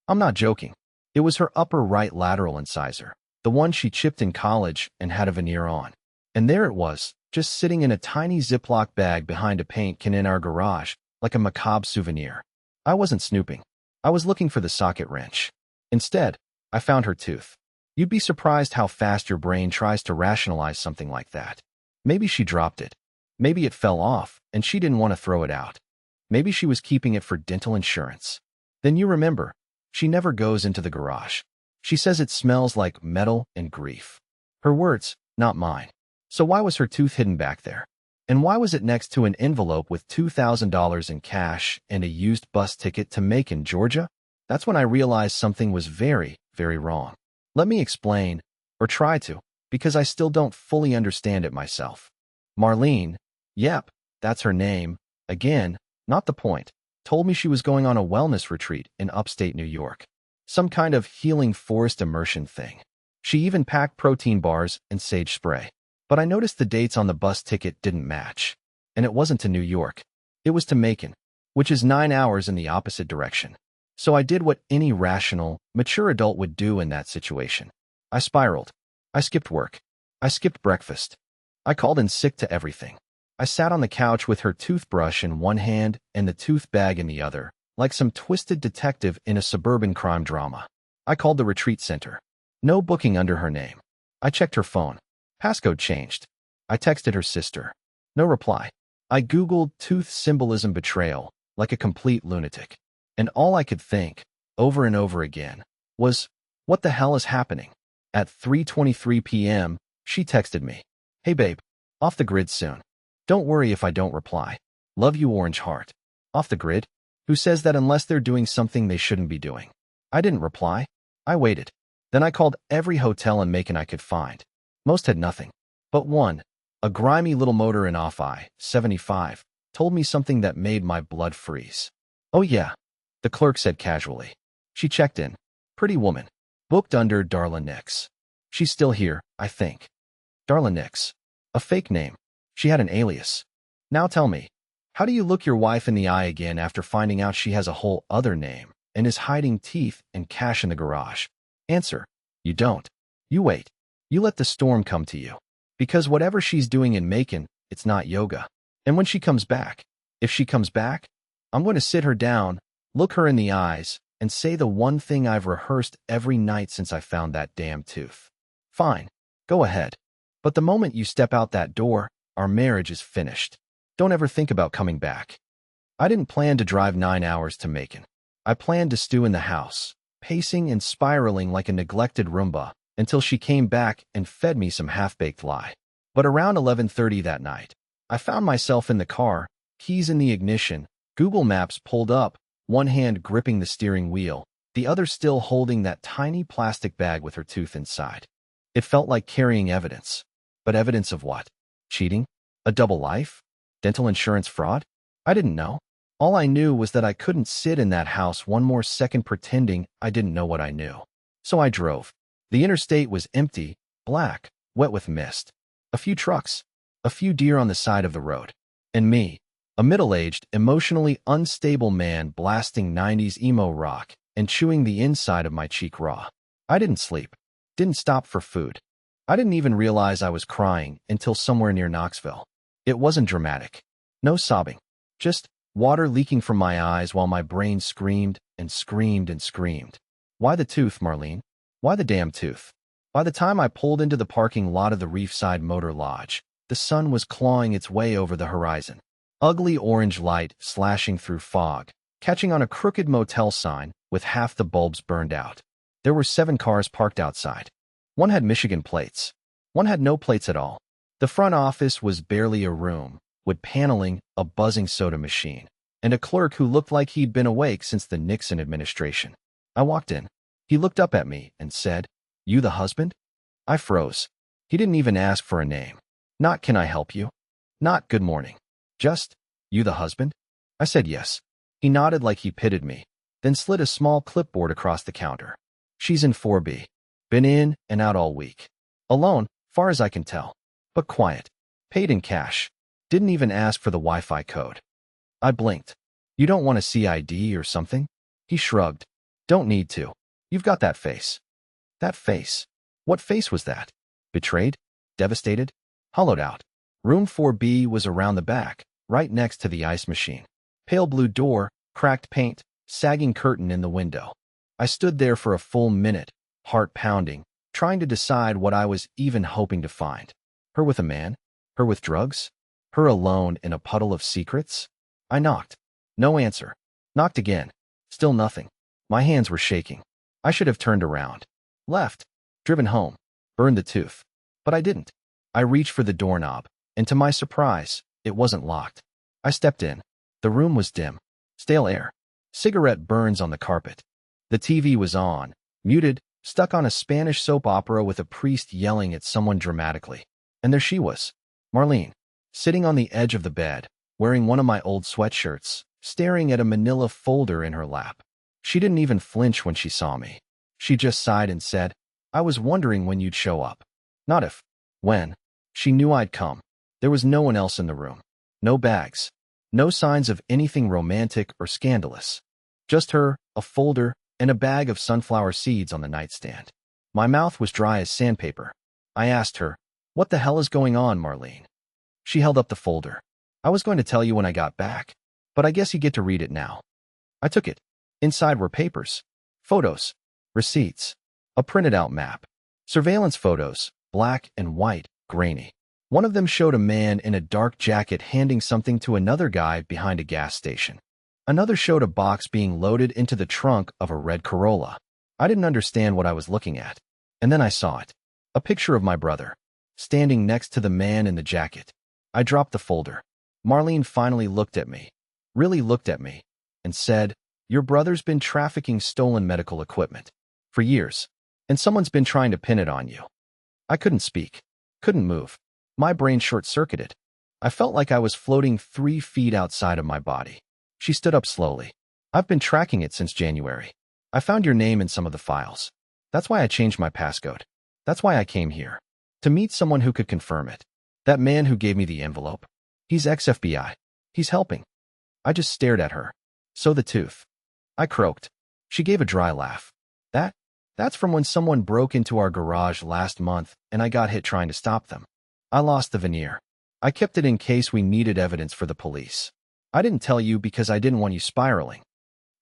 I'm not joking. It was her upper right lateral incisor, the one she chipped in college and had a veneer on. And there it was, just sitting in a tiny Ziploc bag behind a paint can in our garage, like a macabre souvenir. I wasn't snooping. I was looking for the socket wrench. Instead, I found her tooth. You'd be surprised how fast your brain tries to rationalize something like that. Maybe she dropped it. Maybe it fell off, and she didn't want to throw it out. Maybe she was keeping it for dental insurance. Then you remember, she never goes into the garage. She says it smells like metal and grief. Her words, not mine. So why was her tooth hidden back there? And why was it next to an envelope with $2,000 in cash and a used bus ticket to Macon, Georgia? That's when I realized something was very, very wrong. Let me explain, or try to, because I still don't fully understand it myself. Marlene, yep, that's her name, again, not the point, told me she was going on a wellness retreat in upstate New York. Some kind of healing forest immersion thing. She even packed protein bars and sage spray. But I noticed the dates on the bus ticket didn't match. And it wasn't to New York. It was to Macon, which is 9 hours in the opposite direction. So I did what any rational, mature adult would do in that situation. I spiraled. I skipped work. I skipped breakfast. I called in sick to everything. I sat on the couch with her toothbrush in one hand and the tooth bag in the other, like some twisted detective in a suburban crime drama. I called the retreat center. No booking under her name. I checked her phone. Passcode changed. I texted her sister. No reply. I Googled tooth symbolism betrayal, like a complete lunatic. And all I could think, over and over again, was, what the hell is happening? At 3:23 p.m., she texted me. Hey babe, off the grid soon. Don't worry if I don't reply. Love you, Orange Heart. Off the grid? Who says that unless they're doing something they shouldn't be doing? I didn't reply. I waited. Then I called every hotel in Macon I could find. Most had nothing. But one, a grimy little motor in off I-75, told me something that made my blood freeze. Oh yeah, the clerk said casually. She checked in. Pretty woman. Booked under Darla Nix. She's still here, I think. Darla Nix. A fake name. She had an alias. Now tell me, how do you look your wife in the eye again after finding out she has a whole other name and is hiding teeth and cash in the garage? Answer. You don't. You wait. You let the storm come to you. Because whatever she's doing in Macon, it's not yoga. And when she comes back, if she comes back, I'm going to sit her down, look her in the eyes, and say the one thing I've rehearsed every night since I found that damn tooth. Fine. Go ahead. But the moment you step out that door, our marriage is finished. Don't ever think about coming back. I didn't plan to drive 9 hours to Macon. I planned to stew in the house, pacing and spiraling like a neglected Roomba, until she came back and fed me some half-baked lie. But around 11:30 that night, I found myself in the car, keys in the ignition, Google Maps pulled up, one hand gripping the steering wheel, the other still holding that tiny plastic bag with her tooth inside. It felt like carrying evidence. But evidence of what? Cheating? A double life? Dental insurance fraud? I didn't know. All I knew was that I couldn't sit in that house one more second pretending I didn't know what I knew. So I drove. The interstate was empty, black, wet with mist. A few trucks, a few deer on the side of the road. And me, a middle-aged, emotionally unstable man blasting 90s emo rock and chewing the inside of my cheek raw. I didn't sleep, didn't stop for food. I didn't even realize I was crying until somewhere near Knoxville. It wasn't dramatic. No sobbing. Just water leaking from my eyes while my brain screamed and screamed and screamed. Why the tooth, Marlene? Why the damn tooth? By the time I pulled into the parking lot of the Reefside Motor Lodge, the sun was clawing its way over the horizon. Ugly orange light slashing through fog, catching on a crooked motel sign with half the bulbs burned out. There were 7 cars parked outside. One had Michigan plates. One had no plates at all. The front office was barely a room, with paneling, a buzzing soda machine, and a clerk who looked like he'd been awake since the Nixon administration. I walked in. He looked up at me and said, "You the husband?" I froze. He didn't even ask for a name. Not "Can I help you?" Not "Good morning." Just, "You the husband?" I said yes. He nodded like he pitied me, then slid a small clipboard across the counter. "She's in 4B. Been in and out all week. Alone, far as I can tell. But quiet. Paid in cash. Didn't even ask for the Wi-Fi code." I blinked. "You don't want to see ID or something?" He shrugged. Don't need to. You've got that face. That face. What face was that? Betrayed? Devastated? Hollowed out. Room 4B was around the back, right next to the ice machine. Pale blue door, cracked paint, sagging curtain in the window. I stood there for a full minute, heart pounding, trying to decide what I was even hoping to find. Her with a man? Her with drugs? Her alone in a puddle of secrets? I knocked. No answer. Knocked again. Still nothing. My hands were shaking. I should have turned around. Left. Driven home. Burned the tooth. But I didn't. I reached for the doorknob, and to my surprise, it wasn't locked. I stepped in. The room was dim. Stale air. Cigarette burns on the carpet. The TV was on, muted, stuck on a Spanish soap opera with a priest yelling at someone dramatically. And there she was, Marlene, sitting on the edge of the bed, wearing one of my old sweatshirts, staring at a manila folder in her lap. She didn't even flinch when she saw me. She just sighed and said, "I was wondering when you'd show up." Not if. When. She knew I'd come. There was no one else in the room. No bags. No signs of anything romantic or scandalous. Just her, a folder, and a bag of sunflower seeds on the nightstand. My mouth was dry as sandpaper. I asked her, "What the hell is going on, Marlene?" She held up the folder. "I was going to tell you when I got back, but I guess you get to read it now." I took it. Inside were papers, photos, receipts, a printed out map, surveillance photos, black and white, grainy. One of them showed a man in a dark jacket handing something to another guy behind a gas station. Another showed a box being loaded into the trunk of a red Corolla. I didn't understand what I was looking at. And then I saw it. A picture of my brother, standing next to the man in the jacket. I dropped the folder. Marlene finally looked at me, really looked at me, and said, "Your brother's been trafficking stolen medical equipment for years, and someone's been trying to pin it on you." I couldn't speak, couldn't move. My brain short-circuited. I felt like I was floating 3 feet outside of my body. She stood up slowly. "I've been tracking it since January. I found your name in some of the files. That's why I changed my passcode. That's why I came here. To meet someone who could confirm it. That man who gave me the envelope. He's ex-FBI. He's helping." I just stared at her. "So the tooth." I croaked. She gave a dry laugh. That's from when someone broke into our garage last month and I got hit trying to stop them. I lost the veneer. I kept it in case we needed evidence for the police. I didn't tell you because I didn't want you spiraling.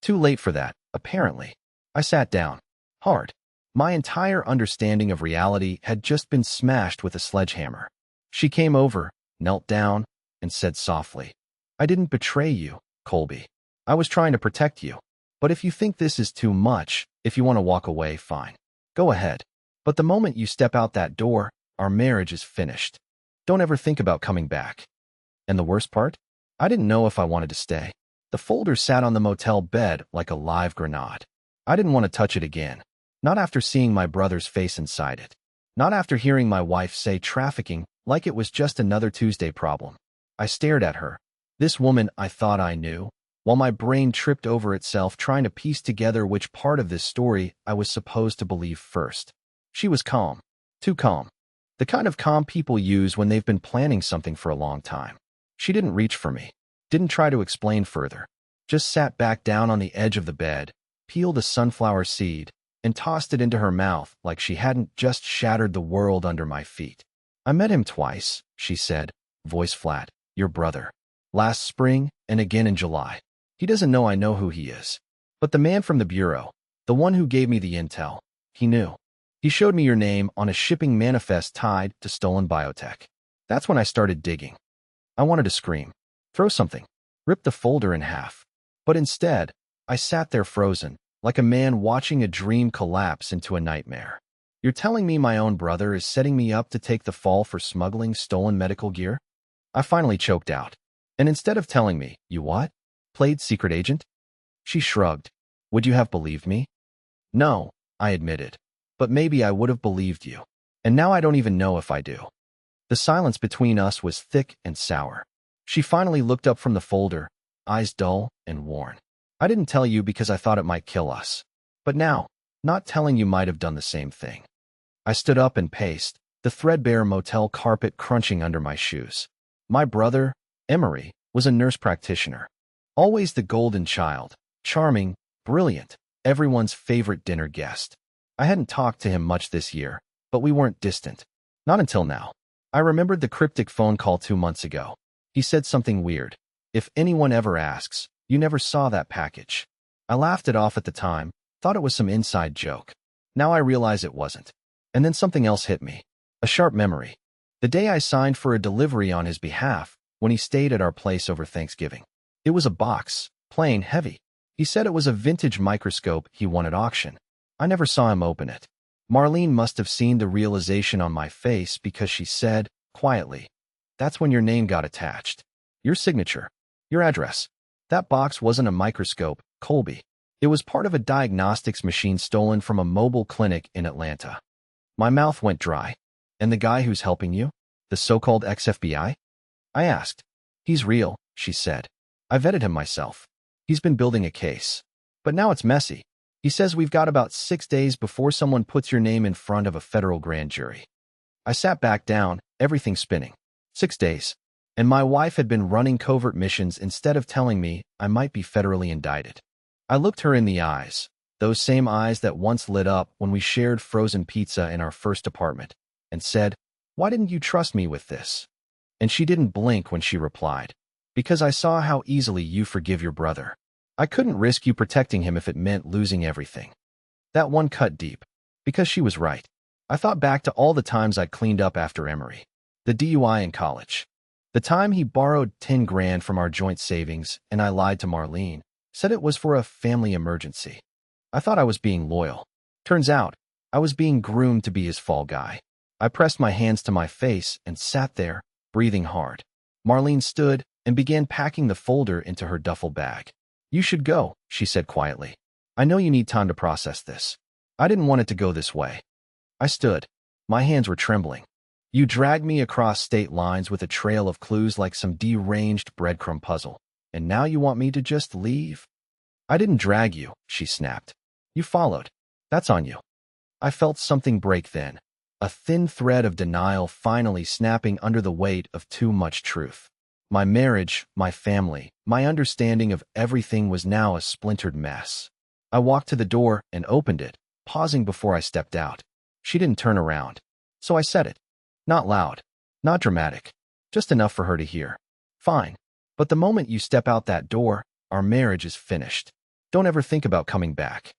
Too late for that, apparently. I sat down. Hard. My entire understanding of reality had just been smashed with a sledgehammer. She came over, knelt down, and said softly, "I didn't betray you, Colby. I was trying to protect you. But if you think this is too much, if you want to walk away, fine. Go ahead. But the moment you step out that door, our marriage is finished. Don't ever think about coming back." And the worst part? I didn't know if I wanted to stay. The folder sat on the motel bed like a live grenade. I didn't want to touch it again. Not after seeing my brother's face inside it. Not after hearing my wife say trafficking like it was just another Tuesday problem. I stared at her. This woman I thought I knew, while my brain tripped over itself trying to piece together which part of this story I was supposed to believe first. She was calm. Too calm. The kind of calm people use when they've been planning something for a long time. She didn't reach for me. Didn't try to explain further. Just sat back down on the edge of the bed, peeled a sunflower seed, and tossed it into her mouth like she hadn't just shattered the world under my feet. "I met him twice," she said, voice flat. "Your brother. Last spring and again in July. He doesn't know I know who he is. But the man from the bureau, the one who gave me the intel, he knew. He showed me your name on a shipping manifest tied to stolen biotech. That's when I started digging." I wanted to scream, throw something, rip the folder in half. But instead, I sat there frozen, like a man watching a dream collapse into a nightmare. "You're telling me my own brother is setting me up to take the fall for smuggling stolen medical gear?" I finally choked out. "And instead of telling me, you what? Played secret agent?" She shrugged. "Would you have believed me?" "No," I admitted. "But maybe I would have believed you. And now I don't even know if I do." The silence between us was thick and sour. She finally looked up from the folder, eyes dull and worn. "I didn't tell you because I thought it might kill us. But now, not telling you might have done the same thing." I stood up and paced, the threadbare motel carpet crunching under my shoes. My brother, Emery, was a nurse practitioner. Always the golden child, charming, brilliant, everyone's favorite dinner guest. I hadn't talked to him much this year, but we weren't distant. Not until now. I remembered the cryptic phone call 2 months ago. He said something weird. If anyone ever asks, you never saw that package. I laughed it off at the time, thought it was some inside joke. Now I realize it wasn't. And then something else hit me. A sharp memory. The day I signed for a delivery on his behalf, when he stayed at our place over Thanksgiving. It was a box, plain, heavy. He said it was a vintage microscope he won at auction. I never saw him open it. Marlene must have seen the realization on my face because she said, quietly, "That's when your name got attached. Your signature. Your address." That box wasn't a microscope, Colby. It was part of a diagnostics machine stolen from a mobile clinic in Atlanta. My mouth went dry. And the guy who's helping you? The so-called ex-FBI? I asked. He's real, she said. I vetted him myself. He's been building a case. But now it's messy. He says we've got about 6 days before someone puts your name in front of a federal grand jury. I sat back down, everything spinning. 6 days. And my wife had been running covert missions instead of telling me I might be federally indicted. I looked her in the eyes, those same eyes that once lit up when we shared frozen pizza in our first apartment, and said, "Why didn't you trust me with this?" And she didn't blink when she replied, "Because I saw how easily you forgive your brother. I couldn't risk you protecting him if it meant losing everything." That one cut deep, because she was right. I thought back to all the times I'd cleaned up after Emory. The DUI in college. The time he borrowed 10 grand from our joint savings and I lied to Marlene, said it was for a family emergency. I thought I was being loyal. Turns out, I was being groomed to be his fall guy. I pressed my hands to my face and sat there, breathing hard. Marlene stood and began packing the folder into her duffel bag. "You should go," she said quietly. "I know you need time to process this." I didn't want it to go this way. I stood. My hands were trembling. "You dragged me across state lines with a trail of clues like some deranged breadcrumb puzzle. And now you want me to just leave?" "I didn't drag you," she snapped. "You followed. That's on you." I felt something break then. A thin thread of denial finally snapping under the weight of too much truth. My marriage, my family, my understanding of everything was now a splintered mess. I walked to the door and opened it, pausing before I stepped out. She didn't turn around. So I said it. Not loud, not dramatic, just enough for her to hear. "Fine. But the moment you step out that door, our marriage is finished. Don't ever think about coming back."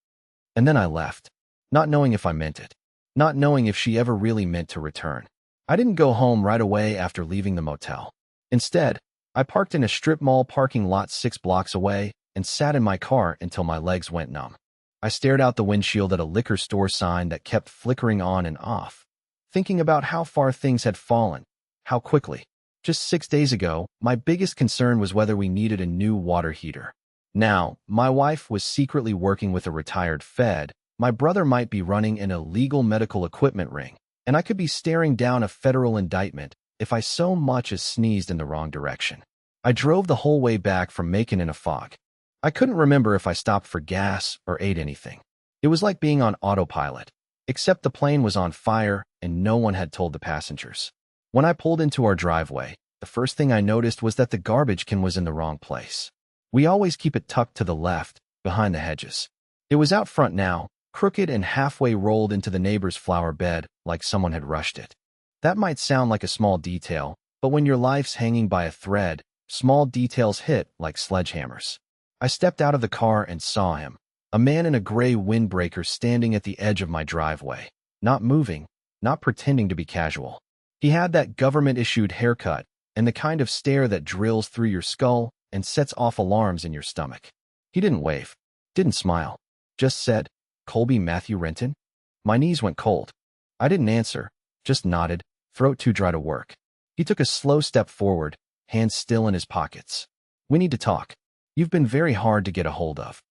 And then I left, not knowing if I meant it, not knowing if she ever really meant to return. I didn't go home right away after leaving the motel. Instead, I parked in a strip mall parking lot 6 blocks away and sat in my car until my legs went numb. I stared out the windshield at a liquor store sign that kept flickering on and off, thinking about how far things had fallen, how quickly. Just 6 days ago, my biggest concern was whether we needed a new water heater. Now, my wife was secretly working with a retired Fed, my brother might be running an illegal medical equipment ring, and I could be staring down a federal indictment if I so much as sneezed in the wrong direction. I drove the whole way back from Macon in a fog. I couldn't remember if I stopped for gas or ate anything. It was like being on autopilot, except the plane was on fire and no one had told the passengers. When I pulled into our driveway, the first thing I noticed was that the garbage can was in the wrong place. We always keep it tucked to the left, behind the hedges. It was out front now, crooked and halfway rolled into the neighbor's flower bed like someone had rushed it. That might sound like a small detail, but when your life's hanging by a thread, small details hit like sledgehammers. I stepped out of the car and saw him, a man in a gray windbreaker standing at the edge of my driveway, not moving, not pretending to be casual. He had that government-issued haircut and the kind of stare that drills through your skull and sets off alarms in your stomach. He didn't wave, didn't smile, just said, "Colby Matthew Renton?" My knees went cold. I didn't answer, just nodded, throat too dry to work. He took a slow step forward, hands still in his pockets. "We need to talk. You've been very hard to get a hold of."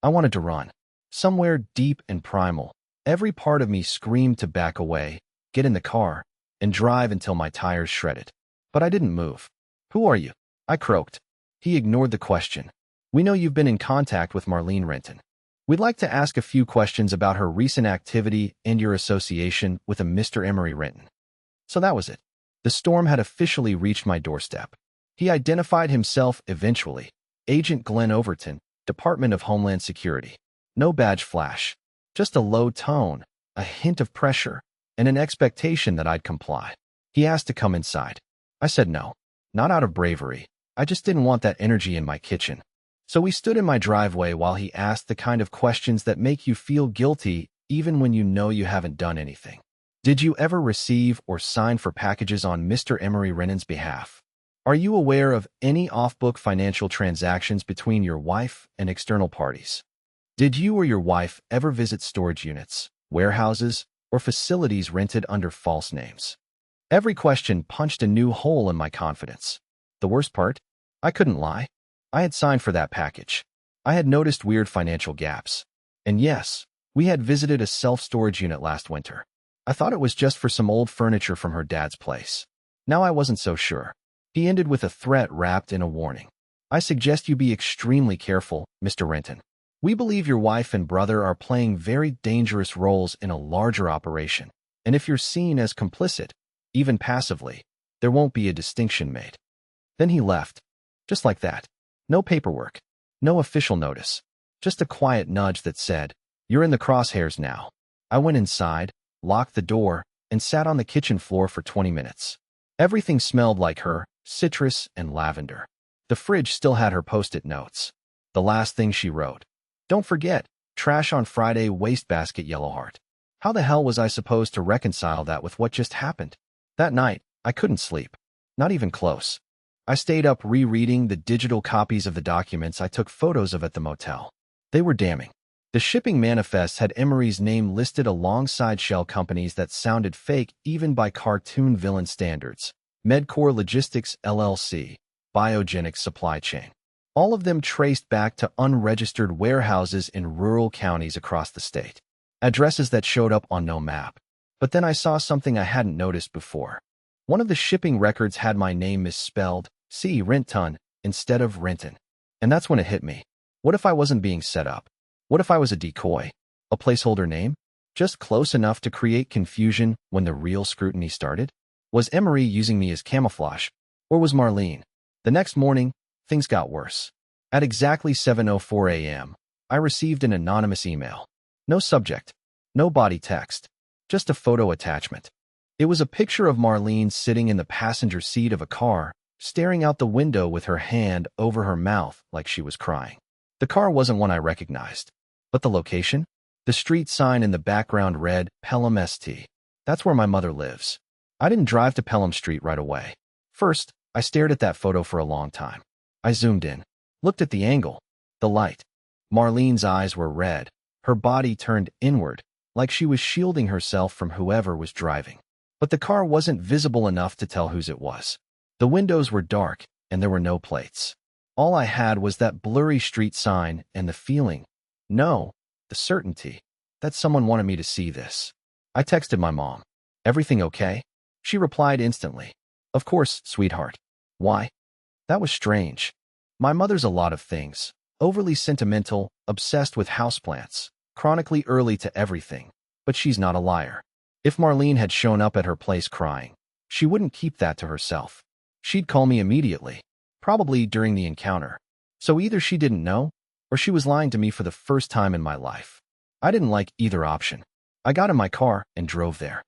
I wanted to run. Somewhere deep and primal, every part of me screamed to back away, get in the car, and drive until my tires shredded. But I didn't move. "Who are you?" I croaked. He ignored the question. "We know you've been in contact with Marlene Renton. We'd like to ask a few questions about her recent activity and your association with a Mr. Emory Renton." So that was it. The storm had officially reached my doorstep. He identified himself eventually. Agent Glenn Overton, Department of Homeland Security. No badge flash. Just a low tone, a hint of pressure, and an expectation that I'd comply. He asked to come inside. I said no. Not out of bravery. I just didn't want that energy in my kitchen. So we stood in my driveway while he asked the kind of questions that make you feel guilty even when you know you haven't done anything. Did you ever receive or sign for packages on Mr. Emery Renan's behalf? Are you aware of any off-book financial transactions between your wife and external parties? Did you or your wife ever visit storage units, warehouses, or facilities rented under false names? Every question punched a new hole in my confidence. The worst part? I couldn't lie. I had signed for that package. I had noticed weird financial gaps. And yes, we had visited a self-storage unit last winter. I thought it was just for some old furniture from her dad's place. Now I wasn't so sure. He ended with a threat wrapped in a warning. I suggest you be extremely careful, Mr. Renton. We believe your wife and brother are playing very dangerous roles in a larger operation, and if you're seen as complicit, even passively, there won't be a distinction made. Then he left. Just like that. No paperwork. No official notice. Just a quiet nudge that said, "You're in the crosshairs now." I went inside, locked the door, and sat on the kitchen floor for 20 minutes. Everything smelled like her, citrus and lavender. The fridge still had her post-it notes. The last thing she wrote. Don't forget, trash on Friday, wastebasket, yellow heart. How the hell was I supposed to reconcile that with what just happened? That night, I couldn't sleep. Not even close. I stayed up rereading the digital copies of the documents I took photos of at the motel. They were damning. The shipping manifest had Emery's name listed alongside shell companies that sounded fake even by cartoon villain standards. Medcore Logistics LLC, Biogenic Supply Chain. All of them traced back to unregistered warehouses in rural counties across the state. Addresses that showed up on no map. But then I saw something I hadn't noticed before. One of the shipping records had my name misspelled, C. Renton, instead of Renton. And that's when it hit me. What if I wasn't being set up? What if I was a decoy? A placeholder name? Just close enough to create confusion when the real scrutiny started? Was Emery using me as camouflage? Or was Marlene? The next morning, things got worse. At exactly 7:04 a.m., I received an anonymous email. No subject. No body text. Just a photo attachment. It was a picture of Marlene sitting in the passenger seat of a car, staring out the window with her hand over her mouth like she was crying. The car wasn't one I recognized. But the location? The street sign in the background read Pelham St. That's where my mother lives. I didn't drive to Pelham Street right away. First, I stared at that photo for a long time. I zoomed in, looked at the angle, the light. Marlene's eyes were red, her body turned inward, like she was shielding herself from whoever was driving. But the car wasn't visible enough to tell whose it was. The windows were dark, and there were no plates. All I had was that blurry street sign and the feeling, no, the certainty, that someone wanted me to see this. I texted my mom. Everything okay? She replied instantly. Of course, sweetheart. Why? That was strange. My mother's a lot of things. Overly sentimental, obsessed with houseplants, chronically early to everything. But she's not a liar. If Marlene had shown up at her place crying, she wouldn't keep that to herself. She'd call me immediately, probably during the encounter. So either she didn't know, or she was lying to me for the first time in my life. I didn't like either option. I got in my car and drove there.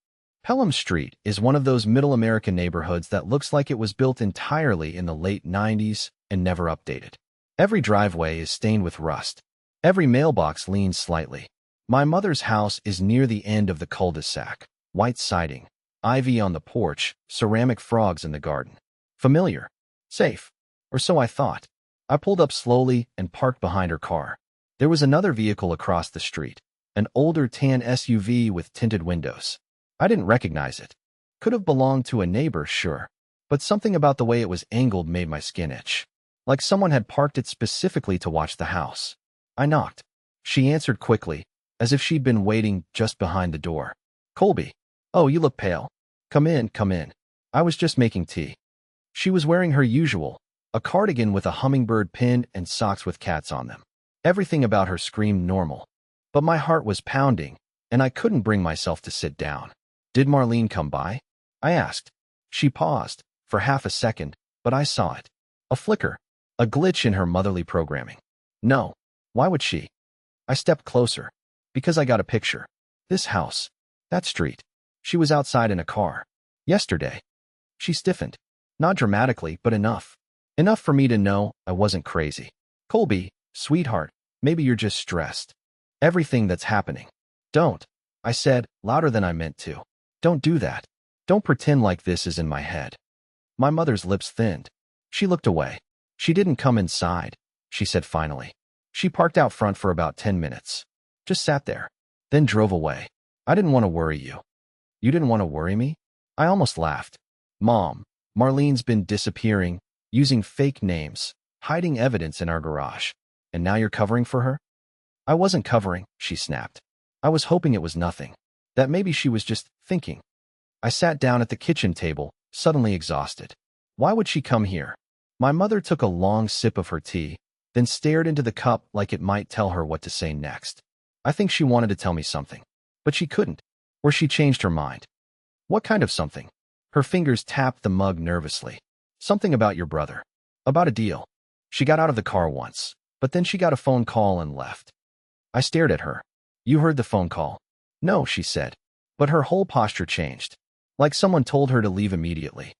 Pelham Street is one of those middle American neighborhoods that looks like it was built entirely in the late 90s and never updated. Every driveway is stained with rust. Every mailbox leans slightly. My mother's house is near the end of the cul-de-sac. White siding, ivy on the porch, ceramic frogs in the garden. Familiar. Safe. Or so I thought. I pulled up slowly and parked behind her car. There was another vehicle across the street, an older tan SUV with tinted windows. I didn't recognize it. Could have belonged to a neighbor, sure, but something about the way it was angled made my skin itch. Like someone had parked it specifically to watch the house. I knocked. She answered quickly, as if she'd been waiting just behind the door. Colby. Oh, you look pale. Come in, come in. I was just making tea. She was wearing her usual, a cardigan with a hummingbird pin and socks with cats on them. Everything about her screamed normal. But my heart was pounding, and I couldn't bring myself to sit down. Did Marlene come by? I asked. She paused, for half a second, but I saw it. A flicker. A glitch in her motherly programming. No. Why would she? I stepped closer. Because I got a picture. This house. That street. She was outside in a car. Yesterday. She stiffened. Not dramatically, but enough. Enough for me to know I wasn't crazy. Colby, sweetheart, maybe you're just stressed. Everything that's happening. Don't. I said, louder than I meant to. Don't do that. Don't pretend like this is in my head. My mother's lips thinned. She looked away. She didn't come inside, she said finally. She parked out front for about 10 minutes. Just sat there. Then drove away. I didn't want to worry you. You didn't want to worry me? I almost laughed. Mom, Marlene's been disappearing, using fake names, hiding evidence in our garage. And now you're covering for her? I wasn't covering, she snapped. I was hoping it was nothing. That maybe she was just thinking. I sat down at the kitchen table, suddenly exhausted. Why would she come here? My mother took a long sip of her tea, then stared into the cup like it might tell her what to say next. I think she wanted to tell me something, but she couldn't. Or she changed her mind. What kind of something? Her fingers tapped the mug nervously. Something about your brother. About a deal. She got out of the car once, but then she got a phone call and left. I stared at her. You heard the phone call? No, she said. But her whole posture changed. Like someone told her to leave immediately.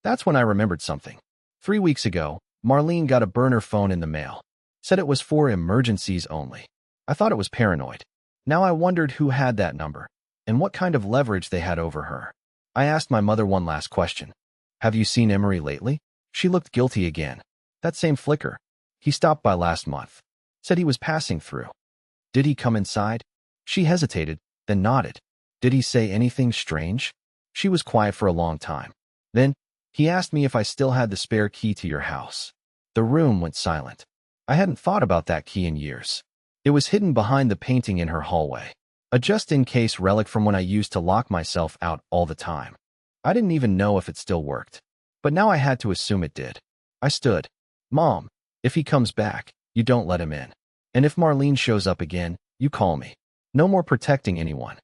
That's when I remembered something. 3 weeks ago, Marlene got a burner phone in the mail. Said it was for emergencies only. I thought it was paranoid. Now I wondered who had that number, and what kind of leverage they had over her. I asked my mother one last question. Have you seen Emery lately? She looked guilty again. That same flicker. He stopped by last month. Said he was passing through. Did he come inside? She hesitated, then nodded. Did he say anything strange? She was quiet for a long time. Then, he asked me if I still had the spare key to your house. The room went silent. I hadn't thought about that key in years. It was hidden behind the painting in her hallway. A just-in-case relic from when I used to lock myself out all the time. I didn't even know if it still worked. But now I had to assume it did. I stood. Mom, if he comes back, you don't let him in. And if Marlene shows up again, you call me. No more protecting anyone.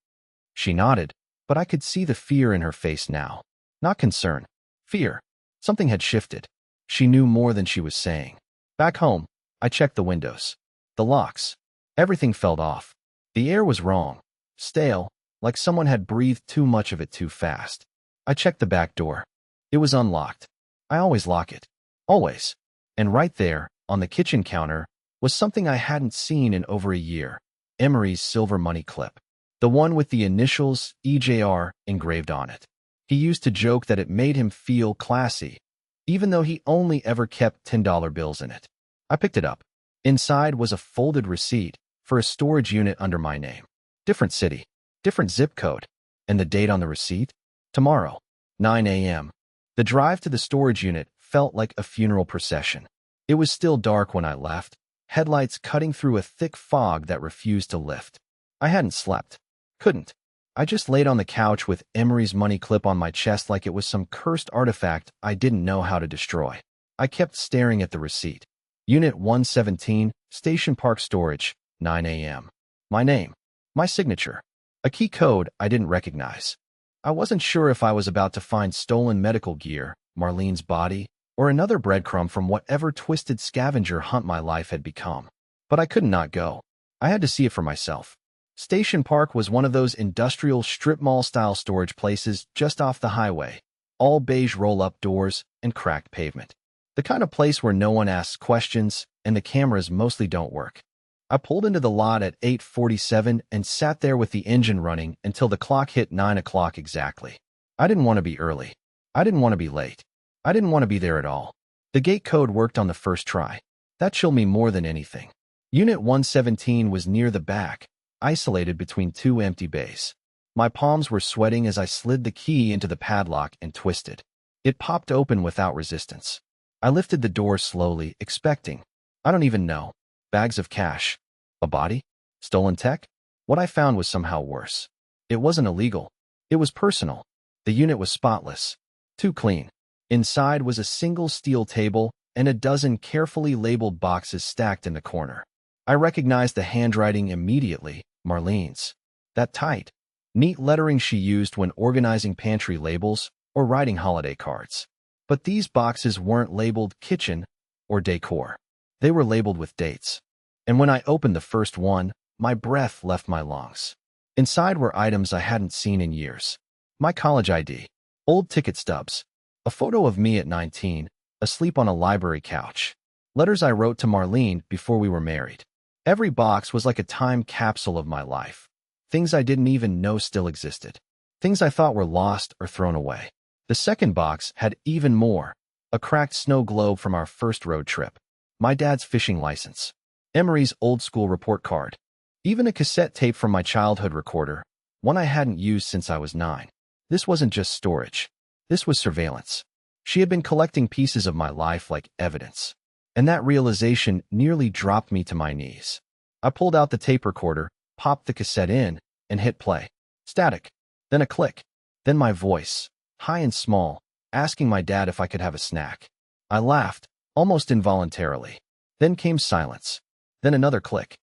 She nodded, but I could see the fear in her face now. Not concern. Fear. Something had shifted. She knew more than she was saying. Back home, I checked the windows. The locks. Everything felt off. The air was wrong. Stale, like someone had breathed too much of it too fast. I checked the back door. It was unlocked. I always lock it. Always. And right there, on the kitchen counter, was something I hadn't seen in over a year. Emery's silver money clip. The one with the initials EJR engraved on it. He used to joke that it made him feel classy, even though he only ever kept $10 bills in it. I picked it up. Inside was a folded receipt for a storage unit under my name. Different city, different zip code, and the date on the receipt? Tomorrow, 9 a.m. The drive to the storage unit felt like a funeral procession. It was still dark when I left, headlights cutting through a thick fog that refused to lift. I hadn't slept. Couldn't. I just laid on the couch with Emery's money clip on my chest like it was some cursed artifact I didn't know how to destroy. I kept staring at the receipt. Unit 117, Station Park Storage, 9 a.m. My name. My signature. A key code I didn't recognize. I wasn't sure if I was about to find stolen medical gear, Marlene's body, or another breadcrumb from whatever twisted scavenger hunt my life had become. But I could not go. I had to see it for myself. Station Park was one of those industrial strip mall-style storage places just off the highway. All beige roll-up doors and cracked pavement. The kind of place where no one asks questions and the cameras mostly don't work. I pulled into the lot at 8:47 and sat there with the engine running until the clock hit 9 o'clock exactly. I didn't want to be early. I didn't want to be late. I didn't want to be there at all. The gate code worked on the first try. That chilled me more than anything. Unit 117 was near the back, isolated between two empty bays. My palms were sweating as I slid the key into the padlock and twisted. It popped open without resistance. I lifted the door slowly, expecting, I don't even know, bags of cash. A body? Stolen tech? What I found was somehow worse. It wasn't illegal. It was personal. The unit was spotless. Too clean. Inside was a single steel table and a dozen carefully labeled boxes stacked in the corner. I recognized the handwriting immediately, Marlene's. That tight, neat lettering she used when organizing pantry labels or writing holiday cards. But these boxes weren't labeled kitchen or decor. They were labeled with dates. And when I opened the first one, My breath left my lungs. Inside were items I hadn't seen in years. My college ID, old ticket stubs, a photo of me at 19, asleep on a library couch, letters I wrote to Marlene before we were married. Every box was like a time capsule of my life. Things I didn't even know still existed. Things I thought were lost or thrown away. The second box had even more. A cracked snow globe from our first road trip. My dad's fishing license. Emery's old school report card. Even a cassette tape from my childhood recorder, one I hadn't used since I was 9. This wasn't just storage. This was surveillance. She had been collecting pieces of my life like evidence. And that realization nearly dropped me to my knees. I pulled out the tape recorder, popped the cassette in, and hit play. Static. Then a click. Then my voice, high and small, asking my dad if I could have a snack. I laughed, almost involuntarily. Then came silence. Then another click.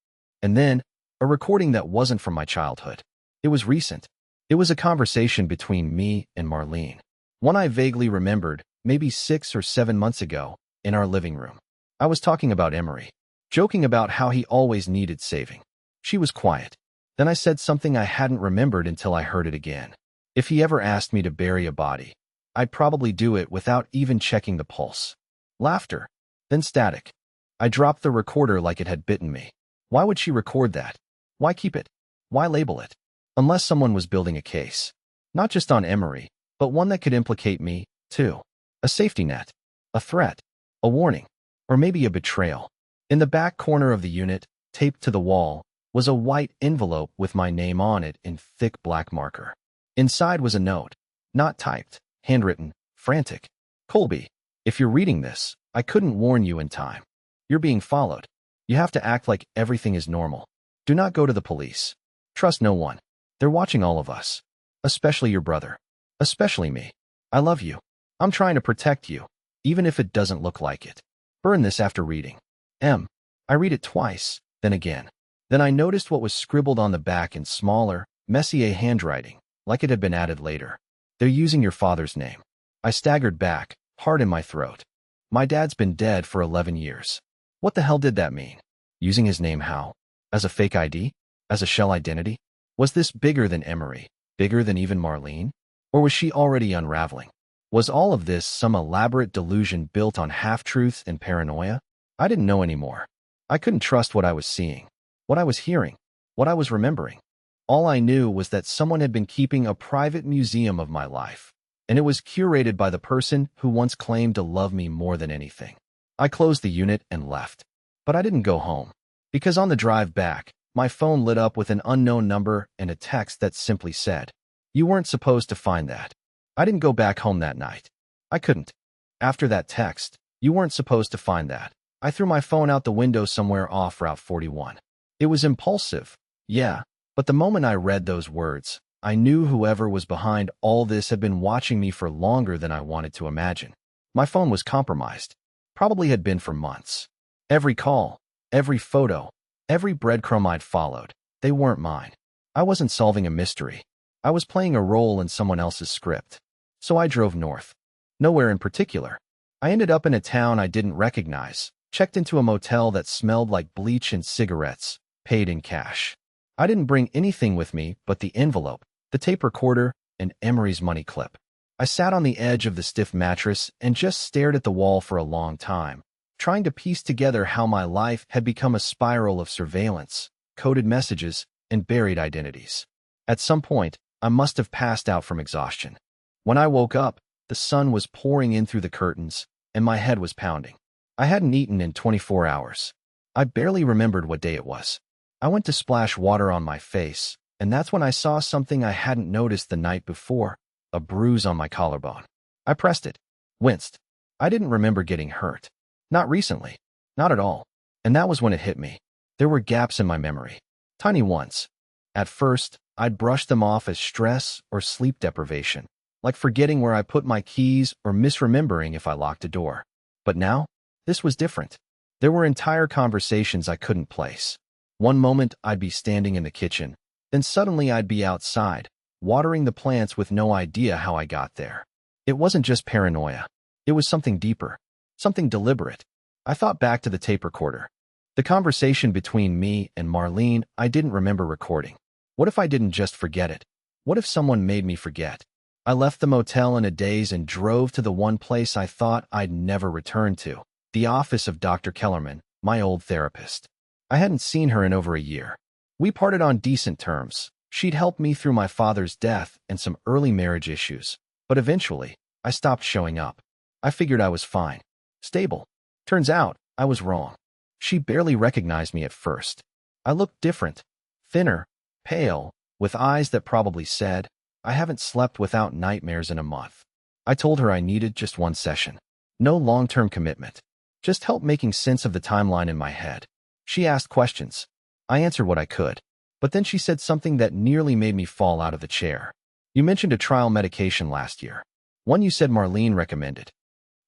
And then, a recording that wasn't from my childhood. It was recent. It was a conversation between me and Marlene. One I vaguely remembered, maybe 6 or 7 months ago, in our living room. I was talking about Emery, joking about how he always needed saving. She was quiet. Then I said something I hadn't remembered until I heard it again. If he ever asked me to bury a body, I'd probably do it without even checking the pulse. Laughter. Then static. I dropped the recorder like it had bitten me. Why would she record that? Why keep it? Why label it? Unless someone was building a case. Not just on Emery, but one that could implicate me, too. A safety net. A threat. A warning. Or maybe a betrayal. In the back corner of the unit, taped to the wall, was a white envelope with my name on it in thick black marker. Inside was a note. Not typed. Handwritten. Frantic. Colby, if you're reading this, I couldn't warn you in time. You're being followed. You have to act like everything is normal. Do not go to the police. Trust no one. They're watching all of us. Especially your brother. Especially me. I love you. I'm trying to protect you, even if it doesn't look like it. Burn this after reading. I read it twice, then again. Then I noticed what was scribbled on the back in smaller, Messier handwriting, like it had been added later. They're using your father's name. I staggered back, heart in my throat. My dad's been dead for 11 years. What the hell did that mean? Using his name how? As a fake ID? As a shell identity? Was this bigger than Emery? Bigger than even Marlene? Or was she already unraveling? Was all of this some elaborate delusion built on half-truths and paranoia? I didn't know anymore. I couldn't trust what I was seeing, what I was hearing, what I was remembering. All I knew was that someone had been keeping a private museum of my life, and it was curated by the person who once claimed to love me more than anything. I closed the unit and left. But I didn't go home, because on the drive back, my phone lit up with an unknown number and a text that simply said, "You weren't supposed to find that." I didn't go back home that night. I couldn't. After that text, "You weren't supposed to find that," I threw my phone out the window somewhere off Route 41. It was impulsive, yeah, but the moment I read those words, I knew whoever was behind all this had been watching me for longer than I wanted to imagine. My phone was compromised. Probably had been for months. Every call, every photo, every breadcrumb I'd followed, they weren't mine. I wasn't solving a mystery. I was playing a role in someone else's script. So I drove north. Nowhere in particular. I ended up in a town I didn't recognize, checked into a motel that smelled like bleach and cigarettes, paid in cash. I didn't bring anything with me but the envelope, the tape recorder, and Emery's money clip. I sat on the edge of the stiff mattress and just stared at the wall for a long time, trying to piece together how my life had become a spiral of surveillance, coded messages, and buried identities. At some point, I must have passed out from exhaustion. When I woke up, the sun was pouring in through the curtains, and my head was pounding. I hadn't eaten in 24 hours. I barely remembered what day it was. I went to splash water on my face, and that's when I saw something I hadn't noticed the night before, a bruise on my collarbone. I pressed it, winced. I didn't remember getting hurt. Not recently. Not at all. And that was when it hit me. There were gaps in my memory. Tiny ones. At first, I'd brushed them off as stress or sleep deprivation, like forgetting where I put my keys or misremembering if I locked a door. But now, this was different. There were entire conversations I couldn't place. One moment I'd be standing in the kitchen, then suddenly I'd be outside, watering the plants with no idea how I got there. It wasn't just paranoia. It was something deeper, something deliberate. I thought back to the tape recorder. The conversation between me and Marlene I didn't remember recording. What if I didn't just forget it? What if someone made me forget? I left the motel in a daze and drove to the one place I thought I'd never return to, the office of Dr. Kellerman, my old therapist. I hadn't seen her in over a year. We parted on decent terms. She'd helped me through my father's death and some early marriage issues. But eventually, I stopped showing up. I figured I was fine. Stable. Turns out, I was wrong. She barely recognized me at first. I looked different. Thinner, pale, with eyes that probably said, "I haven't slept without nightmares in a month." I told her I needed just one session. No long-term commitment. Just help making sense of the timeline in my head. She asked questions. I answered what I could. But then she said something that nearly made me fall out of the chair. "You mentioned a trial medication last year. One you said Marlene recommended."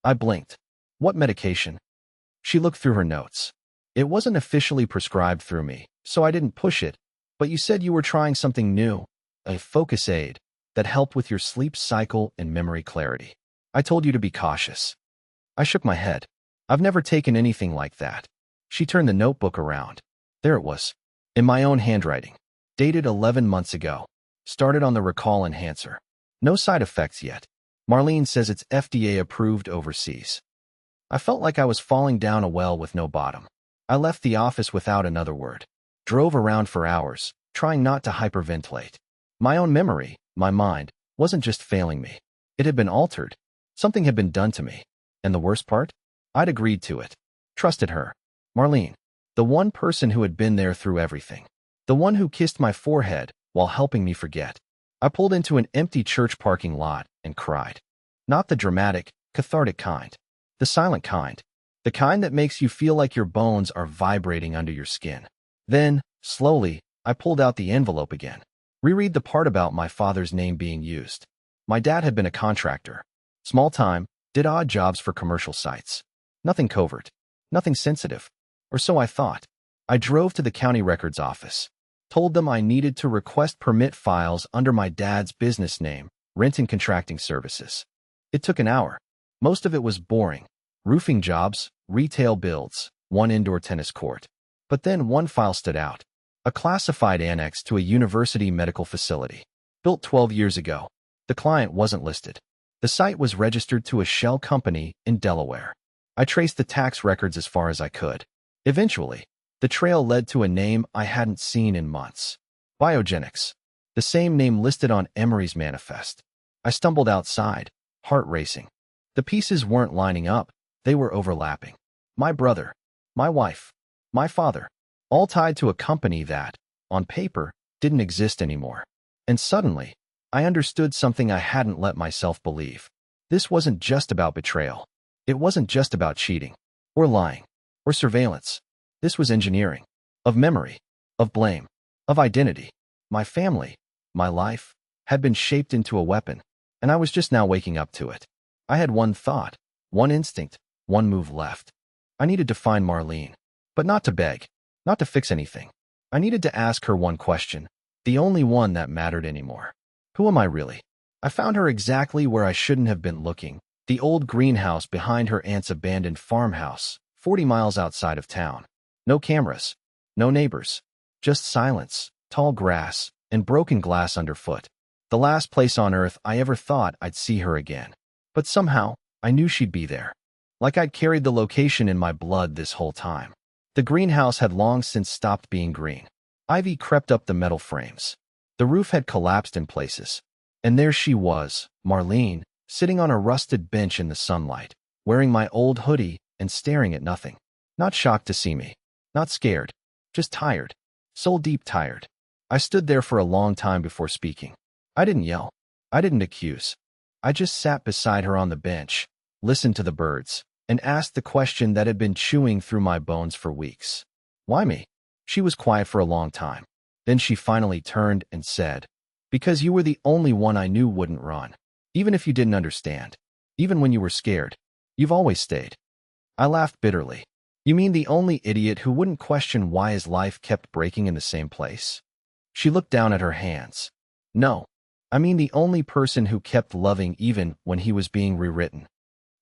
I blinked. "What medication?" She looked through her notes. "It wasn't officially prescribed through me, so I didn't push it. But you said you were trying something new, a focus aid, that helped with your sleep cycle and memory clarity. I told you to be cautious." I shook my head. "I've never taken anything like that." She turned the notebook around. There it was, in my own handwriting. Dated 11 months ago. Started on the recall enhancer. No side effects yet. Marlene says it's FDA approved overseas. I felt like I was falling down a well with no bottom. I left the office without another word. Drove around for hours, trying not to hyperventilate. My own memory, my mind, wasn't just failing me. It had been altered. Something had been done to me. And the worst part? I'd agreed to it. Trusted her. Marlene. The one person who had been there through everything. The one who kissed my forehead while helping me forget. I pulled into an empty church parking lot and cried. Not the dramatic, cathartic kind. The silent kind. The kind that makes you feel like your bones are vibrating under your skin. Then, slowly, I pulled out the envelope again. Reread the part about my father's name being used. My dad had been a contractor. Small time, did odd jobs for commercial sites. Nothing covert. Nothing sensitive. Or so I thought. I drove to the county records office. Told them I needed to request permit files under my dad's business name, Rent and Contracting Services. It took an hour. Most of it was boring. Roofing jobs, retail builds, one indoor tennis court. But then one file stood out. A classified annex to a university medical facility. Built 12 years ago. The client wasn't listed. The site was registered to a shell company in Delaware. I traced the tax records as far as I could. Eventually, the trail led to a name I hadn't seen in months. Biogenics. The same name listed on Emery's manifest. I stumbled outside, heart racing. The pieces weren't lining up, they were overlapping. My brother, my wife, my father, all tied to a company that, on paper, didn't exist anymore. And suddenly, I understood something I hadn't let myself believe. This wasn't just about betrayal. It wasn't just about cheating, or lying, or surveillance. This was engineering. Of memory, of blame, of identity. My family, my life, had been shaped into a weapon, and I was just now waking up to it. I had one thought, one instinct, one move left. I needed to find Marlene, but not to beg, not to fix anything. I needed to ask her one question, the only one that mattered anymore. Who am I really? I found her exactly where I shouldn't have been looking, the old greenhouse behind her aunt's abandoned farmhouse, 40 miles outside of town. No cameras, no neighbors, just silence, tall grass, and broken glass underfoot. The last place on earth I ever thought I'd see her again. But somehow, I knew she'd be there. Like I'd carried the location in my blood this whole time. The greenhouse had long since stopped being green. Ivy crept up the metal frames. The roof had collapsed in places. And there she was, Marlene, sitting on a rusted bench in the sunlight, wearing my old hoodie and staring at nothing. Not shocked to see me. Not scared. Just tired. Soul deep tired. I stood there for a long time before speaking. I didn't yell. I didn't accuse. I just sat beside her on the bench, listened to the birds, and asked the question that had been chewing through my bones for weeks. Why me? She was quiet for a long time. Then she finally turned and said, "Because you were the only one I knew wouldn't run. Even if you didn't understand. Even when you were scared. You've always stayed." I laughed bitterly. "You mean the only idiot who wouldn't question why his life kept breaking in the same place?" She looked down at her hands. "No. I mean the only person who kept loving even when he was being rewritten."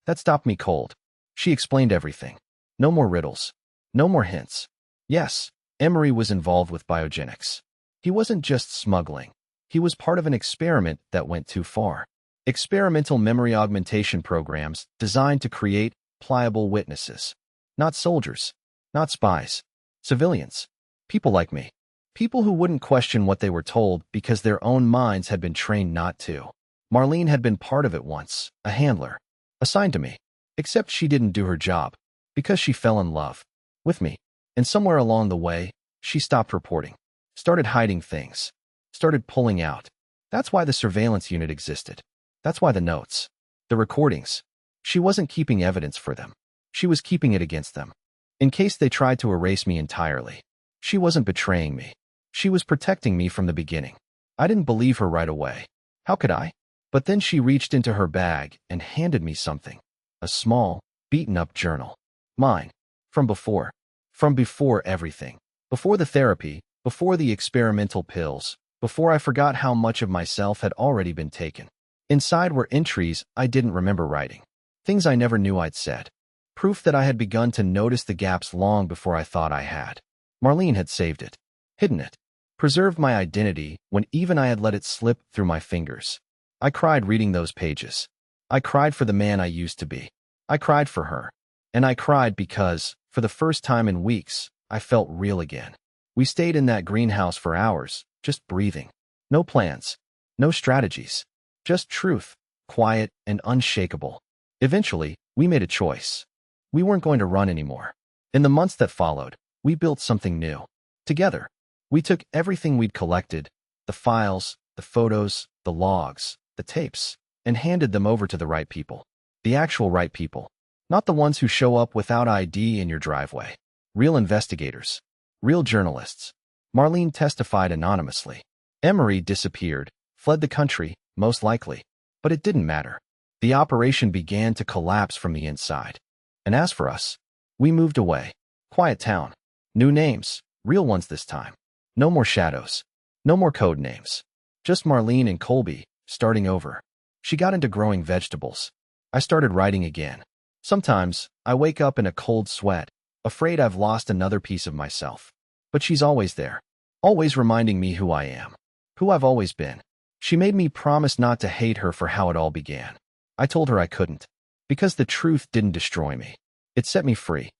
That stopped me cold. She explained everything. No more riddles. No more hints. Yes, Emery was involved with biogenics. He wasn't just smuggling. He was part of an experiment that went too far. Experimental memory augmentation programs designed to create pliable witnesses. Not soldiers, not spies, civilians, people like me. People who wouldn't question what they were told because their own minds had been trained not to. Marlene had been part of it once, a handler, assigned to me. Except she didn't do her job, because she fell in love with me. And somewhere along the way, she stopped reporting, started hiding things, started pulling out. That's why the surveillance unit existed. That's why the notes, the recordings. She wasn't keeping evidence for them. She was keeping it against them. In case they tried to erase me entirely. She wasn't betraying me. She was protecting me from the beginning. I didn't believe her right away. How could I? But then she reached into her bag and handed me something. A small, beaten-up journal. Mine. From before. From before everything. Before the therapy, before the experimental pills, before I forgot how much of myself had already been taken. Inside were entries I didn't remember writing. Things I never knew I'd said. Proof that I had begun to notice the gaps long before I thought I had. Marlene had saved it. Hidden it. Preserved my identity when even I had let it slip through my fingers. I cried reading those pages. I cried for the man I used to be. I cried for her. And I cried because, for the first time in weeks, I felt real again. We stayed in that greenhouse for hours, just breathing. No plans. No strategies. Just truth, quiet and unshakable. Eventually, we made a choice. We weren't going to run anymore. In the months that followed, we built something new. Together. We took everything we'd collected, the files, the photos, the logs, the tapes, and handed them over to the right people. The actual right people. Not the ones who show up without ID in your driveway. Real investigators. Real journalists. Marlene testified anonymously. Emery disappeared, fled the country, most likely. But it didn't matter. The operation began to collapse from the inside. And as for us, we moved away. Quiet town. New names, real ones this time. No more shadows. No more code names. Just Marlene and Colby, starting over. She got into growing vegetables. I started writing again. Sometimes, I wake up in a cold sweat, afraid I've lost another piece of myself. But she's always there. Always reminding me who I am. Who I've always been. She made me promise not to hate her for how it all began. I told her I couldn't. Because the truth didn't destroy me. It set me free.